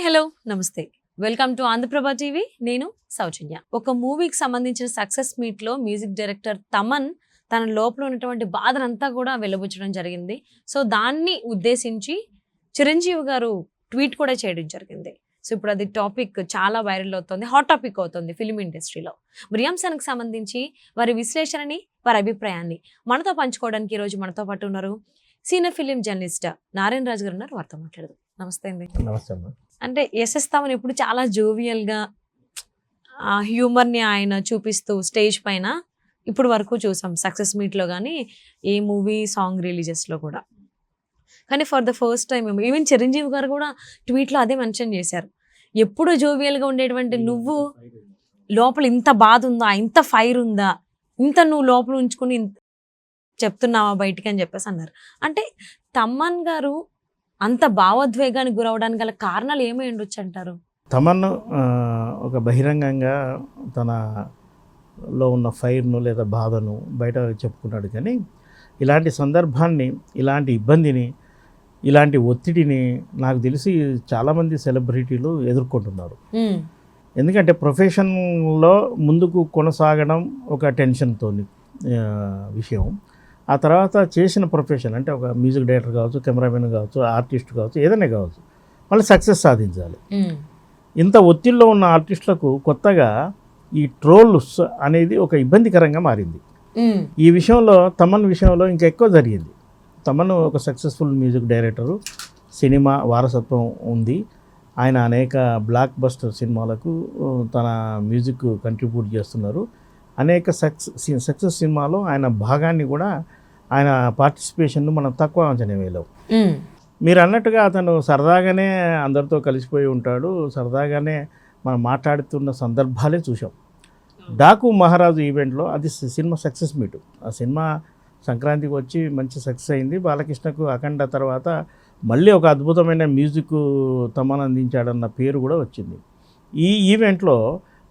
Hello నమస్తే, welcome to Andhraprabha TV. నేను సౌజన్య. ఒక మూవీకి సంబంధించిన సక్సెస్ మీట్ లో మ్యూజిక్ డైరెక్టర్ తమన్ తన లోపల ఉన్నటువంటి బాధనంతా కూడా వెలుబుచ్చడం జరిగింది. సో దాన్ని ఉద్దేశించి చిరంజీవి గారు ట్వీట్ కూడా చేయడం జరిగింది. సో ఇప్పుడు అది టాపిక్ చాలా వైరల్ అవుతుంది, హాట్ టాపిక్ అవుతుంది ఫిలిం ఇండస్ట్రీలో. మరి ఈ అంశానికి సంబంధించి వారి విశ్లేషణని, వారి అభిప్రాయాన్ని మనతో పంచుకోవడానికి ఈరోజు మనతో పాటు ఉన్నారు senior film journalist Narayana Raju గారు ఉన్నారు. వారితో మాట్లాడదు. నమస్తే అండి. నమస్తే అమ్మా. అంటే ఎస్ఎస్ తమన్ ఎప్పుడు చాలా జోవియల్ గా హ్యూమర్ ని ఆయన చూపిస్తూ స్టేజ్ పైన ఇప్పుడు వరకు చూసాం, సక్సెస్ మీట్ లో కానీ ఏ మూవీ సాంగ్ రిలీజెస్ లో కూడా. కానీ for the first time even Chiranjeevi గారు కూడా ట్వీట్ లో అదే మెన్షన్ చేశారు. ఎప్పుడు జోవియల్ గా ఉండేటువంటి నువ్వు లోపల ఇంత బాధ ఉందా, ఇంత ఫైర్ ఉందా, ఇంత నువ్వు లోపల ఉంచుకుని చెప్తున్నావా బయటికి అని చెప్పేసి అన్నారు. అంటే తమన్ గారు అంత భావోద్వేగానికి గురవడానికి గల కారణాలు ఏమై ఉండొచ్చు అంటారు? తమన్ ఒక బహిరంగంగా తనలో ఉన్న ఫైర్ను లేదా బాధను బయట చెప్పుకున్నాడు. కానీ ఇలాంటి సందర్భాన్ని, ఇలాంటి ఇబ్బందిని, ఇలాంటి ఒత్తిడిని నాకు తెలిసి చాలామంది సెలబ్రిటీలు ఎదుర్కొంటున్నారు. ఎందుకంటే ప్రొఫెషన్లో ముందుకు కొనసాగడం ఒక టెన్షన్తో విషయం. ఆ తర్వాత చేసిన ప్రొఫెషన్ అంటే ఒక మ్యూజిక్ డైరెక్టర్ కావచ్చు, కెమెరామెన్ కావచ్చు, ఆర్టిస్ట్ కావచ్చు, ఏదైనా కావచ్చు, మళ్ళీ సక్సెస్ సాధించాలి. ఇంత ఒత్తిడిలో ఉన్న ఆర్టిస్టులకు కొత్తగా ఈ ట్రోల్స్ అనేది ఒక ఇబ్బందికరంగా మారింది. ఈ విషయంలో తమన్ విషయంలో ఇంకా ఎక్కువ జరిగింది. తమన్ ఒక సక్సెస్ఫుల్ మ్యూజిక్ డైరెక్టరు, సినిమా వారసత్వం ఉంది. ఆయన అనేక బ్లాక్ బస్టర్ సినిమాలకు తన మ్యూజిక్ కంట్రిబ్యూట్ చేస్తున్నారు. అనేక సక్సెస్ సినిమాలో ఆయన భాగాన్ని కూడా, ఆయన పార్టిసిపేషన్ను మనం తక్కువ అంచనా వేయలేవు. మీరు అన్నట్టుగా అతను సరదాగానే అందరితో కలిసిపోయి ఉంటాడు, సరదాగానే మనం మాట్లాడుతున్న సందర్భాలే చూసాం. డాకు మహారాజు ఈవెంట్లో అది సినిమా సక్సెస్ మీటు. ఆ సినిమా సంక్రాంతికి వచ్చి మంచి సక్సెస్ అయింది. బాలకృష్ణకు అఖండ తర్వాత మళ్ళీ ఒక అద్భుతమైన మ్యూజిక్ తమన్ అందించాడన్న పేరు కూడా వచ్చింది. ఈ ఈవెంట్లో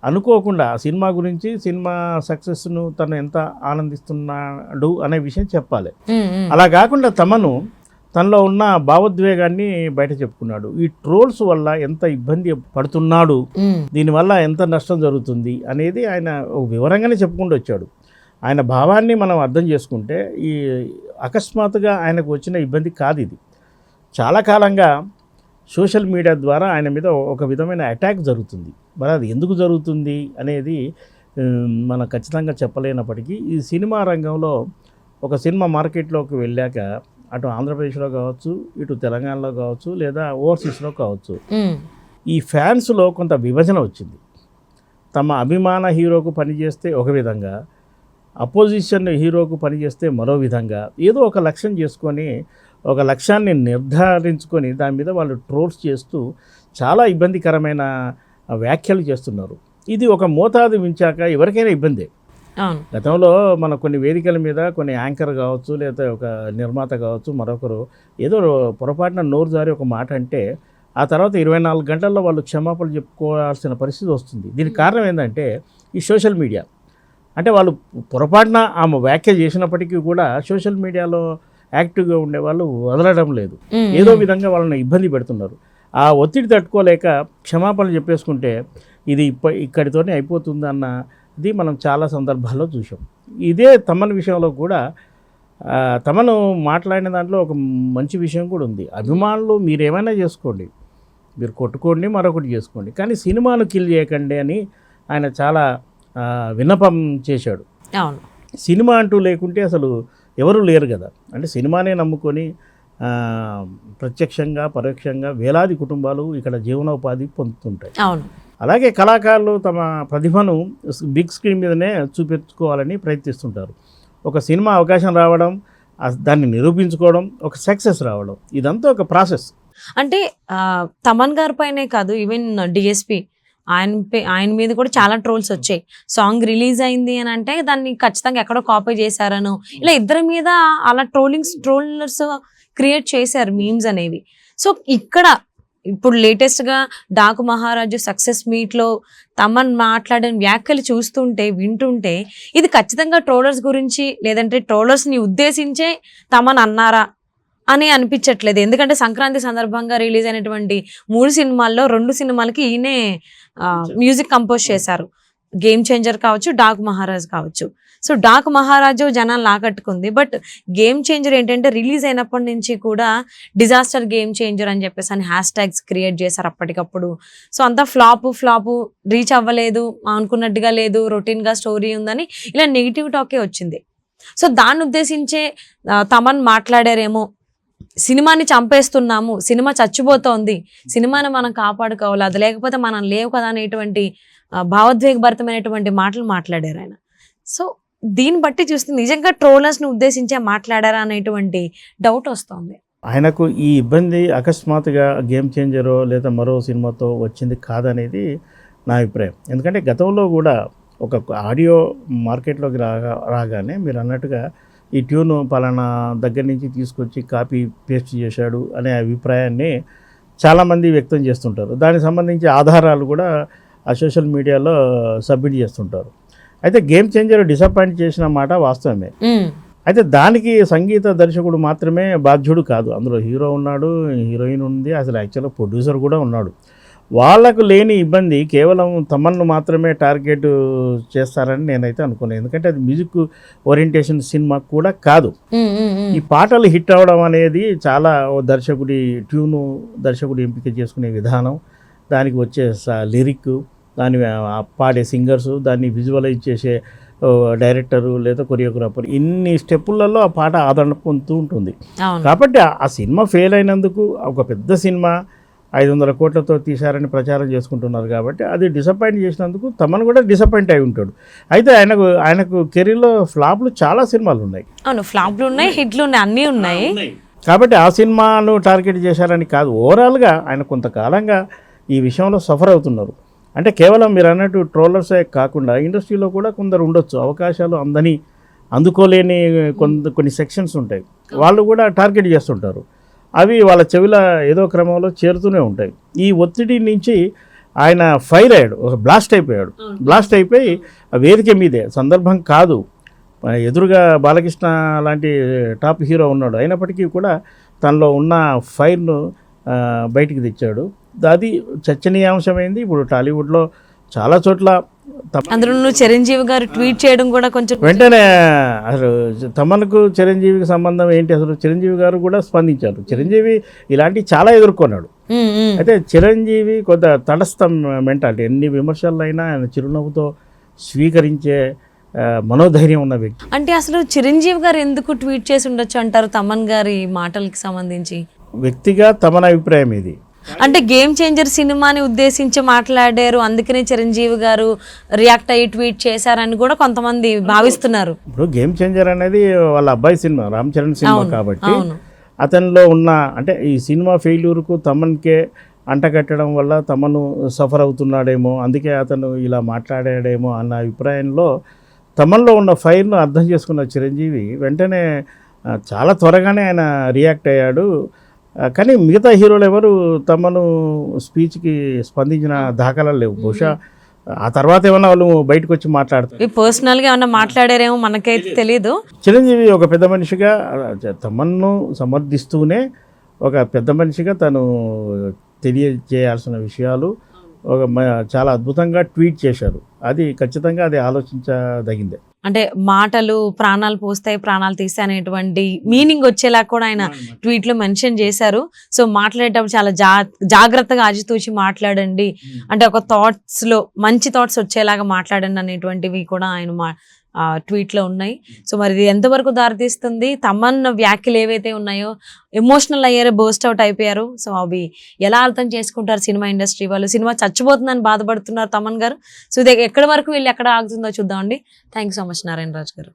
అనుకోకుండా సినిమా గురించి, సినిమా సక్సెస్ను తను ఎంత ఆనందిస్తున్నాడు అనే విషయం చెప్పాలి. అలా కాకుండా తనలో ఉన్న భావోద్వేగాన్ని బయట చెప్పుకున్నాడు. ఈ ట్రోల్స్ వల్ల ఎంత ఇబ్బంది పడుతున్నాడు, దీనివల్ల ఎంత నష్టం జరుగుతుంది అనేది ఆయన వివరంగానే చెప్పుకుంటూ వచ్చాడు. ఆయన భావాన్ని మనం అర్థం చేసుకుంటే ఈ అకస్మాత్తుగా ఆయనకు వచ్చిన ఇబ్బంది కాదు ఇది. చాలా కాలంగా సోషల్ మీడియా ద్వారా ఆయన మీద ఒక విధమైన అటాక్ జరుగుతుంది. మరి అది ఎందుకు జరుగుతుంది అనేది మనం ఖచ్చితంగా చెప్పలేనప్పటికీ ఈ సినిమా రంగంలో ఒక సినిమా మార్కెట్లోకి వెళ్ళాక అటు ఆంధ్రప్రదేశ్లో కావచ్చు, ఇటు తెలంగాణలో కావచ్చు, లేదా ఓవర్సీస్లో కావచ్చు, ఈ ఫ్యాన్స్లో కొంత విభజన వచ్చింది. తమ అభిమాన హీరోకు పనిచేస్తే ఒక విధంగా, అపోజిషన్ హీరోకు పనిచేస్తే మరో విధంగా, ఏదో ఒక లక్ష్యం చేసుకొని, ఒక లక్ష్యాన్ని నిర్ధారించుకొని దాని మీద వాళ్ళు ట్రోల్స్ చేస్తూ చాలా ఇబ్బందికరమైన వ్యాఖ్యలు చేస్తున్నారు. ఇది ఒక మోతాదు మించాక ఎవరికైనా ఇబ్బందే. గతంలో మన కొన్ని వేదికల మీద కొన్ని యాంకర్ కావచ్చు, లేదా ఒక నిర్మాత కావచ్చు, మరొకరు ఏదో పొరపాటున నోరు జారి ఒక మాట అంటే ఆ తర్వాత 24 గంటల్లో వాళ్ళు క్షమాపణలు చెప్పుకోవాల్సిన పరిస్థితి వస్తుంది. దీనికి కారణం ఏంటంటే ఈ సోషల్ మీడియా. అంటే వాళ్ళు పొరపాటున ఆమె వ్యాఖ్య చేసినప్పటికీ కూడా సోషల్ మీడియాలో యాక్టివ్గా ఉండేవాళ్ళు వదలడం లేదు, ఏదో విధంగా వాళ్ళని ఇబ్బంది పెడుతున్నారు. ఆ ఒత్తిడి తట్టుకోలేక క్షమాపణలు చెప్పేసుకుంటే ఇది ఇక్కడితోనే అయిపోతుంది అన్నది మనం చాలా సందర్భాల్లో చూసాం. ఇదే తమన్ విషయంలో కూడా తమను మాట్లాడిన దాంట్లో ఒక మంచి విషయం కూడా ఉంది. అభిమానులు మీరేమైనా చేసుకోండి, మీరు కొట్టుకోండి, మరొకటి చేసుకోండి, కానీ సినిమాను కిల్ చేయకండి అని ఆయన చాలా విన్నపం చేశాడు. సినిమా అంటూ లేకుంటే అసలు ఎవరు లేరు కదా. అంటే సినిమానే నమ్ముకొని ప్రత్యక్షంగా పరోక్షంగా వేలాది కుటుంబాలు ఇక్కడ జీవనోపాధి పొందుతుంటాయి. అలాగే కళాకారులు తమ ప్రతిభను బిగ్ స్క్రీన్ మీదనే చూపించుకోవాలని ప్రయత్నిస్తుంటారు. ఒక సినిమా అవకాశం రావడం, దాన్ని నిరూపించుకోవడం, ఒక సక్సెస్ రావడం, ఇదంతా ఒక ప్రాసెస్. అంటే తమన్ గారి పైనే కాదు, ఈవెన్ డిఎస్పి ఆయన మీద కూడా చాలా ట్రోల్స్ వచ్చాయి. సాంగ్ రిలీజ్ అయింది అని అంటే దాన్ని ఖచ్చితంగా ఎక్కడో కాపీ చేశారను, ఇలా ఇద్దరి మీద అలా ట్రోలర్స్ క్రియేట్ చేశారు మీమ్స్ అనేవి. సో ఇక్కడ ఇప్పుడు లేటెస్ట్గా డాకు మహారాజు సక్సెస్ మీట్లో తమన్ మాట్లాడిన వ్యాఖ్యలు చూస్తుంటే, వింటుంటే ఇది ఖచ్చితంగా ట్రోలర్స్ గురించి, లేదంటే ట్రోలర్స్ని ఉద్దేశించే తమన్ అన్నారా, అని అనిపించట్లేదు. ఎందుకంటే సంక్రాంతి సందర్భంగా రిలీజ్ అయినటువంటి 3 సినిమాల్లో 2 సినిమాలకి ఈయనే మ్యూజిక్ కంపోజ్ చేశారు. గేమ్ చేంజర్ కావచ్చు, డాక్ మహారాజ్ కావచ్చు. సో డాక్ మహారాజు జనాలు ఆకట్టుకుంది. బట్ గేమ్ చేంజర్ ఏంటంటే రిలీజ్ అయినప్పటి నుంచి కూడా డిజాస్టర్ గేమ్ చేంజర్ అని చెప్పేసి అని #ట్యాగ్స్ క్రియేట్ చేశారు అప్పటికప్పుడు. సో అంతా ఫ్లాపు రీచ్ అవ్వలేదు, అనుకున్నట్టుగా లేదు, రొటీన్గా స్టోరీ ఉందని ఇలా నెగిటివ్ టాకే వచ్చింది. సో దాన్ని ఉద్దేశించే తమన్ మాట్లాడారేమో, సినిమాని చంపేస్తున్నాము, సినిమా చచ్చిపోతోంది, సినిమాని మనం కాపాడుకోవాలి, అది లేకపోతే మనం లేవు కదా అనేటువంటి భావోద్వేగభరితమైనటువంటి మాటలు మాట్లాడారు ఆయన. సో దీన్ని బట్టి చూస్తే నిజంగా ట్రోలర్స్ని ఉద్దేశించే మాట్లాడారా అనేటువంటి డౌట్ వస్తుంది. ఆయనకు ఈ ఇబ్బంది అకస్మాత్తుగా గేమ్ చేంజరో లేదా మరో సినిమాతో వచ్చింది కాదనేది నా అభిప్రాయం. ఎందుకంటే గతంలో కూడా ఒక ఆడియో మార్కెట్లోకి రాగానే మీరు అన్నట్టుగా ఈ ట్యూన్ పలానా దగ్గర నుంచి తీసుకొచ్చి కాపీ పేస్ట్ చేశాడు అనే అభిప్రాయాన్ని చాలామంది వ్యక్తం చేస్తుంటారు. దానికి సంబంధించి ఆధారాలు కూడా ఆ సోషల్ మీడియాలో సబ్మిట్ చేస్తుంటారు. అయితే గేమ్ చేంజర్ డిసప్పాయింట్ చేసిన మాట వాస్తవమే. అయితే దానికి సంగీత దర్శకుడు మాత్రమే బాధ్యుడు కాదు. అందులో హీరో ఉన్నాడు, హీరోయిన్ ఉంది, అసలు యాక్చువల్గా ప్రొడ్యూసర్ కూడా ఉన్నాడు. వాళ్ళకు లేని ఇబ్బంది కేవలం తమన్ను మాత్రమే టార్గెట్ చేస్తారని నేనైతే అనుకున్నాను. ఎందుకంటే అది మ్యూజిక్ ఓరియంటేషన్ సినిమా కూడా కాదు. ఈ పాటలు హిట్ అవ్వడం అనేది చాలా దర్శకుడి ట్యూను, దర్శకుడు ఎంపిక చేసుకునే విధానం, దానికి వచ్చే లిరిక్, దాన్ని పాడే సింగర్సు, దాన్ని విజువలైజ్ చేసే డైరెక్టరు లేదా కొరియోగ్రాఫర్, ఇన్ని స్టెప్పులలో ఆ పాట ఆదరణ పొందుతూ ఉంటుంది. కాబట్టి ఆ సినిమా ఫెయిల్ అయినందుకు, ఒక పెద్ద సినిమా 500 కోట్లతో తీశారని ప్రచారం చేసుకుంటున్నారు కాబట్టి అది డిసప్పాయింట్ చేసినందుకు తమను కూడా డిసప్పాయింట్ అయి ఉంటాడు. అయితే ఆయనకు కెరీర్లో ఫ్లాప్లు చాలా సినిమాలు ఉన్నాయి. అవును, ఫ్లాప్లు ఉన్నాయి, హిట్లు ఉన్నాయి, అన్నీ ఉన్నాయి. కాబట్టి ఆ సినిమాను టార్గెట్ చేశారని కాదు, ఓవరాల్గా ఆయన కొంతకాలంగా ఈ విషయంలో సఫర్ అవుతున్నారు. అంటే కేవలం మీరు అన్నట్టు ట్రోలర్సే కాకుండా ఇండస్ట్రీలో కూడా కొందరు ఉండొచ్చు, అవకాశాలు అందుకోలేని కొన్ని సెక్షన్స్ ఉంటాయి, వాళ్ళు కూడా టార్గెట్ చేస్తుంటారు. అవి వాళ్ళ చెవిలో ఏదో క్రమంలో చేరుతూనే ఉంటాయి. ఈ ఒత్తిడి నుంచి ఆయన ఫైర్ అయ్యాడు, ఒక బ్లాస్ట్ అయిపోయి వేదిక మీదే, సందర్భం కాదు, ఎదురుగా బాలకృష్ణ లాంటి టాప్ హీరో ఉన్నాడు, అయినప్పటికీ కూడా తనలో ఉన్న ఫైర్ను బయటికి తెచ్చాడు. అది చర్చనీయాంశమైంది. ఇప్పుడు టాలీవుడ్లో చాలా చోట్ల అందులో చిరంజీవి గారు ట్వీట్ చేయడం కూడా కొంచెం వెంటనే అసలు తమన్కు చిరంజీవికి సంబంధం ఏంటి, అసలు చిరంజీవి గారు కూడా స్పందించారు. చిరంజీవి ఇలాంటివి చాలా ఎదుర్కొన్నాడు. అయితే చిరంజీవి కొంత తటస్థ మెంటాలిటీ, ఎన్ని విమర్శలైనా ఆయన చిరునవ్వుతో స్వీకరించే మనోధైర్యం ఉన్న వ్యక్తి. అంటే అసలు చిరంజీవి గారు ఎందుకు ట్వీట్ చేసి ఉండొచ్చు అంటారు తమన్ గారి మాటలకి సంబంధించి? వ్యక్తిగా తమన్ అభిప్రాయం ఇది. అంటే గేమ్ చేంజర్ సినిమాని ఉద్దేశించి మాట్లాడారు, అందుకనే చిరంజీవి గారు రియాక్ట్ అయ్యి ట్వీట్ చేశారని కూడా కొంతమంది భావిస్తున్నారు. ఇప్పుడు గేమ్ చేంజర్ అనేది వాళ్ళ అబ్బాయి సినిమా, రామ్ చరణ్ సినిమా, కాబట్టి అతనిలో ఉన్న అంటే ఈ సినిమా ఫెయిల్యూర్కు తమన్కే అంటగట్టడం వల్ల తమను సఫర్ అవుతున్నాడేమో, అందుకే అతను ఇలా మాట్లాడాడేమో అన్న అభిప్రాయంలో తమన్లో ఉన్న ఫైర్ను అర్థం చేసుకున్న చిరంజీవి వెంటనే చాలా త్వరగానే ఆయన రియాక్ట్ అయ్యాడు. కానీ మిగతా హీరోలు ఎవరు తమను స్పీచ్కి స్పందించిన దాఖలాలు లేవు. బహుశా ఆ తర్వాత ఏమన్నా వాళ్ళు బయటకు వచ్చి మాట్లాడతారు, పర్సనల్గా ఏమన్నా మాట్లాడారేమో మనకైతే తెలీదు. చిరంజీవి ఒక పెద్ద మనిషిగా తమన్ను సమర్థిస్తూనే ఒక పెద్ద మనిషిగా తను తెలియజేయాల్సిన విషయాలు చాలా అద్భుతంగా ట్వీట్ చేశారు. అది ఖచ్చితంగా అది ఆలోచించదగిందే. అంటే మాటలు ప్రాణాలు పోస్తాయి, ప్రాణాలు తీస్తాయి అనేటువంటి మీనింగ్ వచ్చేలా కూడా ఆయన ట్వీట్లో మెన్షన్ చేశారు. సో మాట్లాడేటప్పుడు చాలా జాగ్రత్తగా ఆచితూచి మాట్లాడండి, అంటే ఒక థాట్స్లో మంచి థాట్స్ వచ్చేలాగా మాట్లాడండి అనేటువంటివి కూడా ఆయన ట్వీట్లో ఉన్నాయి. సో మరి ఇది ఎంతవరకు దారితీస్తుంది? తమన్ వ్యాఖ్యలు ఏవైతే ఉన్నాయో ఎమోషనల్ అయ్యారో, బర్స్ట్ అవుట్ అయిపోయారు. సో అవి ఎలా అర్థం చేసుకుంటారు సినిమా ఇండస్ట్రీ వాళ్ళు? సినిమా చచ్చిపోతుందని బాధపడుతున్నారు తమన్ గారు. సో ఇది ఎక్కడి వరకు వెళ్ళి ఎక్కడ ఆగుతుందో చూద్దామండి. Thank you so much Narayana Raju గారు.